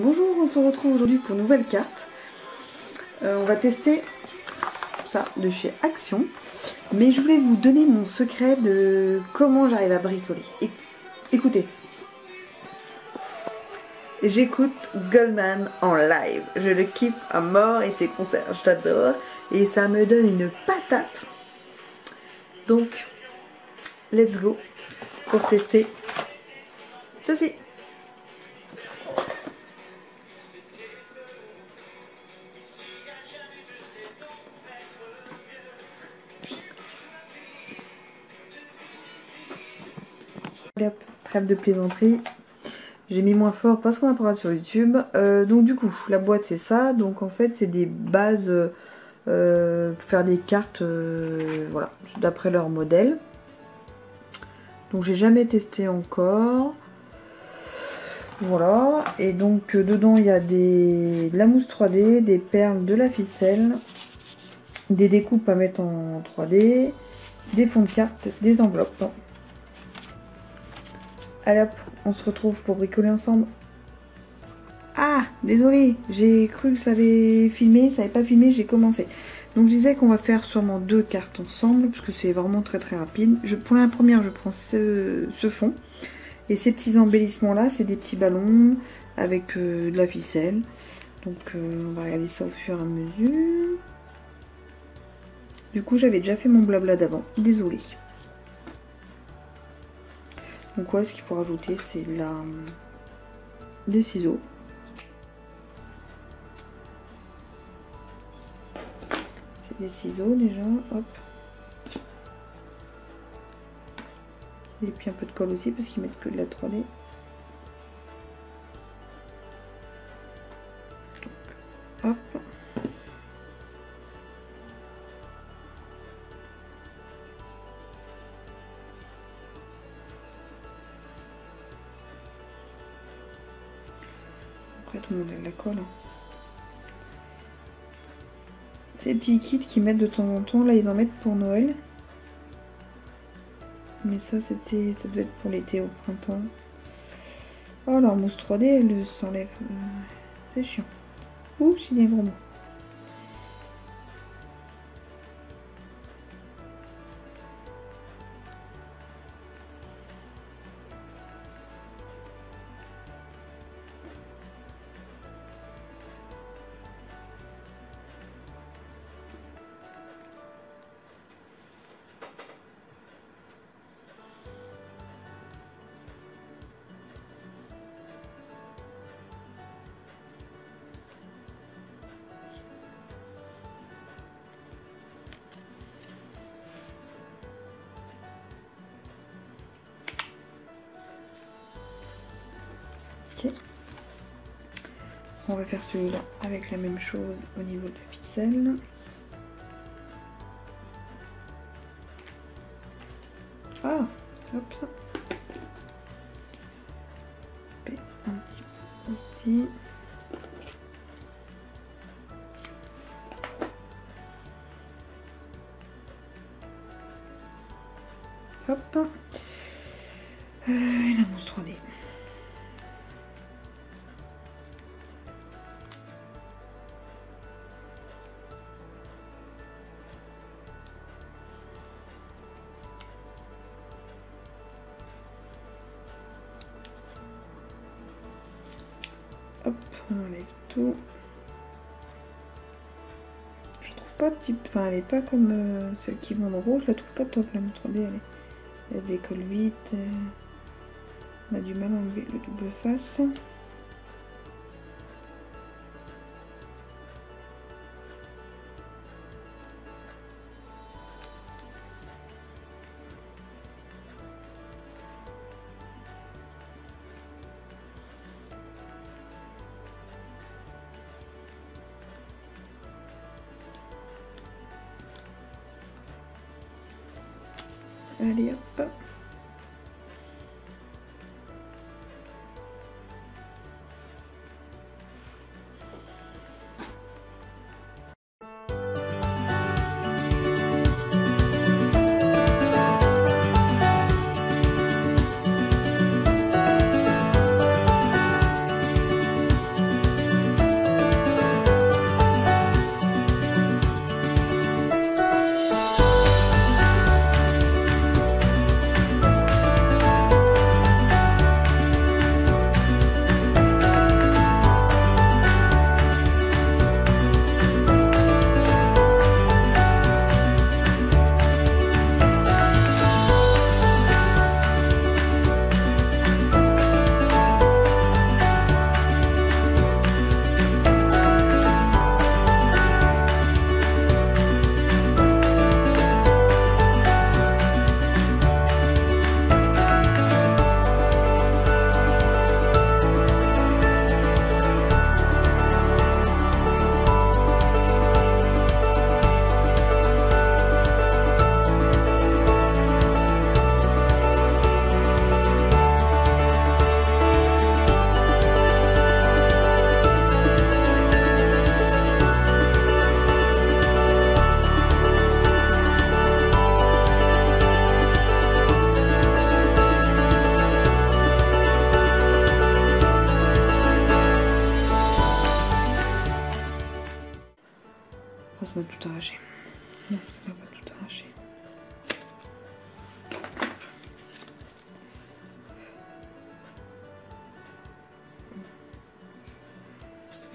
Bonjour, on se retrouve aujourd'hui pour une nouvelle carte. On va tester ça de chez Action. Mais je voulais vous donner mon secret de comment j'arrive à bricoler. Écoutez. J'écoute Goldman en live. Je le kiffe à mort et ses concerts, j'adore. Et ça me donne une patate. Donc, let's go pour tester ceci. Hop, trêve de plaisanterie. J'ai mis moins fort parce qu'on apprendra sur YouTube. Donc du coup, la boîte c'est ça. Donc en fait c'est des bases pour faire des cartes voilà, d'après leur modèle. Donc j'ai jamais testé encore. Voilà. Et donc dedans il y a de la mousse 3D, des perles, de la ficelle, des découpes à mettre en 3D, des fonds de cartes, des enveloppes. Allez hop, on se retrouve pour bricoler ensemble. Ah, désolé, j'ai cru que ça avait filmé, ça n'avait pas filmé, j'ai commencé. Donc je disais qu'on va faire sûrement 2 cartes ensemble, parce que c'est vraiment très rapide. Pour la première, je prends ce fond. Et ces petits embellissements là, c'est des petits ballons avec de la ficelle. Donc on va regarder ça au fur et à mesure. Du coup, j'avais déjà fait mon blabla d'avant, désolé. Donc ouais, ce qu'il faut rajouter, c'est des ciseaux. C'est des ciseaux déjà, hop. Et puis un peu de colle aussi, parce qu'ils mettent que de la 3D. Donc, hop. Tout le monde a de la colle. Ces petits kits qu'ils mettent de temps en temps, là ils en mettent pour Noël. Mais ça ça devait être pour l'été, au printemps. Oh leur mousse 3D elle s'enlève. C'est chiant. Ouh, c'est des gros mots. On va faire celui-là avec la même chose au niveau de la ficelle. Ah, hop ça. Et un petit peu ici. Hop. Et la mousse 3D. Hop, on enlève tout. Je trouve pas type, enfin elle est pas comme celles qui vont en rouge, je la trouve pas top la mousse 3D, elle décolle vite, on a du mal à enlever le double face. Allez hop.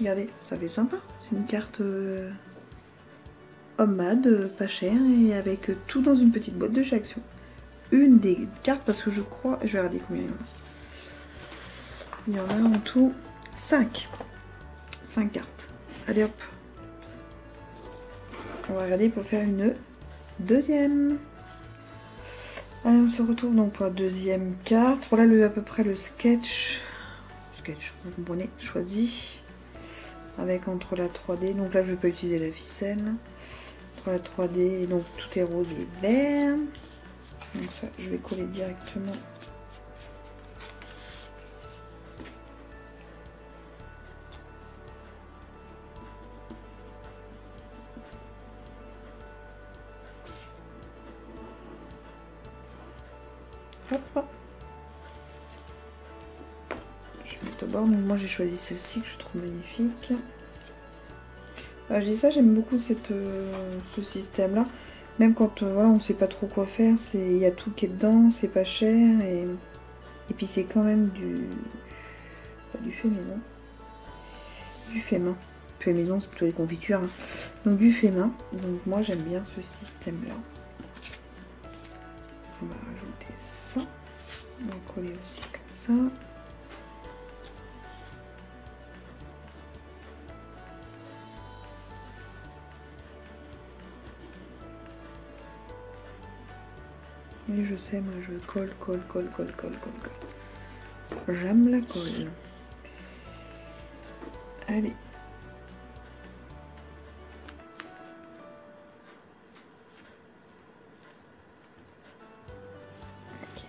Regardez, ça fait sympa. C'est une carte homemade, pas chère, et avec tout dans une petite boîte de chez Action. Une des cartes, parce que je crois... Je vais regarder combien il y en a. Il y en a en tout 5. 5 cartes. Allez hop. On va regarder pour faire une deuxième. Allez, on se retrouve donc pour la deuxième carte. Voilà à peu près le sketch. Sketch, vous comprenez, choisi. Avec entre la 3D. Donc là, je ne vais pas utiliser la ficelle. Entre la 3D, donc tout est rose et vert. Donc ça, je vais coller directement. Hop. Je vais mettre au bord. Donc moi j'ai choisi celle-ci que je trouve magnifique. Je dis ça, j'aime beaucoup ce système là. Même quand voilà, on sait pas trop quoi faire, il y a tout qui est dedans, c'est pas cher et puis c'est quand même du fait maison. Du fait main. Fait maison, c'est plutôt les confitures. Hein. Donc du fait main. Donc moi j'aime bien ce système là. On va rajouter ça. On va coller aussi comme ça. Et je sais, moi je colle. J'aime la colle. Allez. Ok.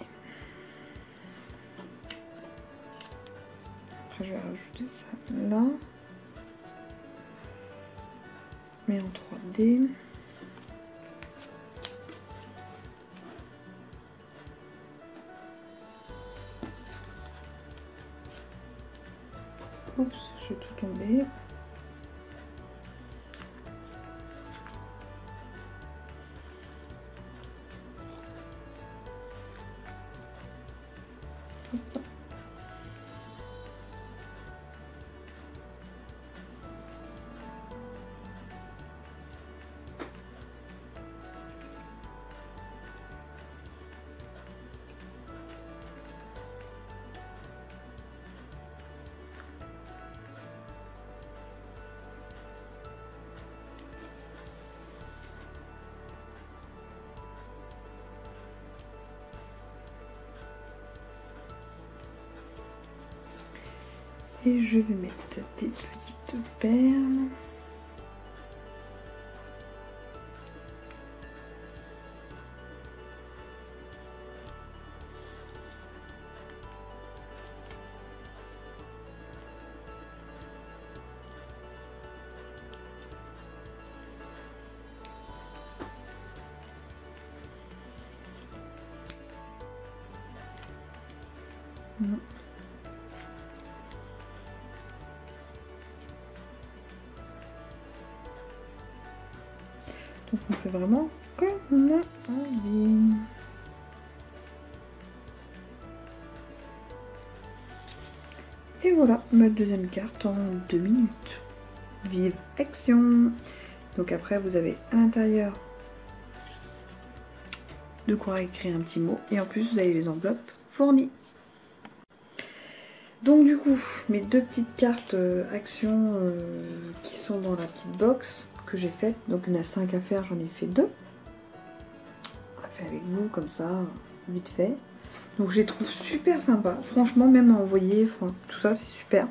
Après je vais rajouter ça là. Mais en 3D. Oups, je vais tout tomber. Hop. Et je vais mettre des petites perles. Non. Donc on fait vraiment comme on a envie. Et voilà, ma deuxième carte en 2 minutes. Vive Action! Donc après vous avez à l'intérieur de quoi écrire un petit mot. Et en plus vous avez les enveloppes fournies. Donc du coup, mes deux petites cartes Action qui sont dans la petite box que j'ai faite. Donc il y en a 5 à faire, j'en ai fait 2. On l'a fait avec vous comme ça, vite fait. Donc je les trouve super sympa. Franchement, même à envoyer, tout ça c'est super.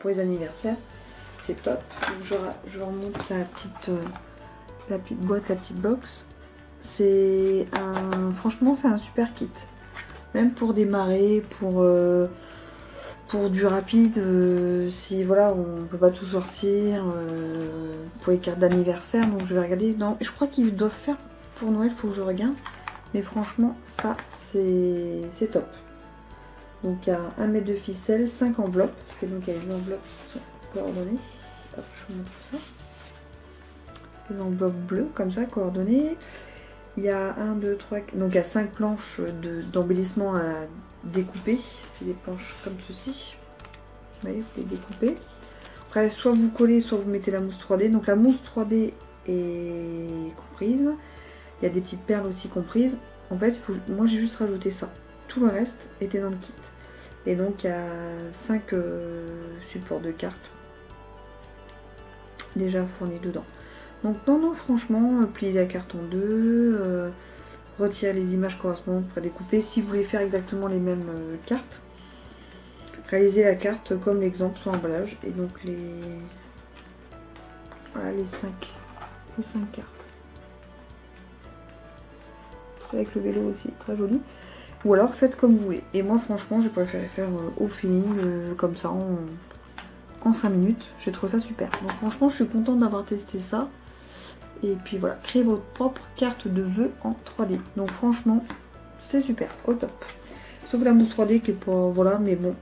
Pour les anniversaires, c'est top. Donc je remonte la petite boîte, la petite box. Franchement c'est un super kit. Même pour démarrer, pour du rapide, si voilà on peut pas tout sortir, pour les cartes d'anniversaire. Donc je vais regarder. Non, je crois qu'ils doivent faire pour Noël, faut que je regarde. Mais franchement ça c'est top. Donc il y a 1 mètre de ficelle, 5 enveloppes, parce que donc il y a les enveloppes qui sont coordonnées. Hop, je vous montre ça. Les enveloppes bleues comme ça, coordonnées. Il y a 1, 2, 3, donc il y a 5 planches d'embellissement à découper. C'est des planches comme ceci. Vous voyez, vous pouvez découper. Après, soit vous collez, soit vous mettez la mousse 3D. Donc la mousse 3D est comprise. Il y a des petites perles aussi comprises. En fait, moi j'ai juste rajouté ça. Tout le reste était dans le kit. Et donc il y a 5 supports de cartes déjà fournis dedans. Donc non, franchement, plier la carte en deux, retirer les images correspondantes pour découper. Si vous voulez faire exactement les mêmes cartes, réalisez la carte comme l'exemple sur l'emballage. Et donc voilà les 5 cartes. C'est avec le vélo aussi, très joli. Ou alors faites comme vous voulez. Et moi franchement j'ai préféré faire au feeling, comme ça en 5 minutes. J'ai trouvé ça super. Donc franchement je suis contente d'avoir testé ça. Et puis voilà, créez votre propre carte de vœux en 3D. Donc franchement, c'est super, au top. Sauf la mousse 3D qui est pas... Voilà, mais bon,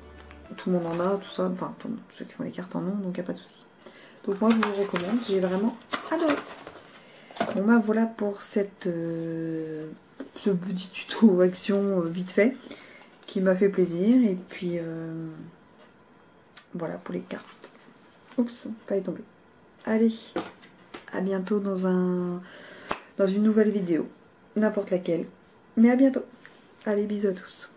tout le monde en a, tout ça. Enfin, ceux qui font les cartes en ont, donc il n'y a pas de souci. Donc moi, je vous recommande, j'ai vraiment adoré. Bon bah voilà pour ce petit tuto action vite fait, qui m'a fait plaisir. Et puis, voilà pour les cartes. Oups, pas tombé. Allez, à bientôt dans une nouvelle vidéo. N'importe laquelle. Mais à bientôt. Allez, bisous à tous.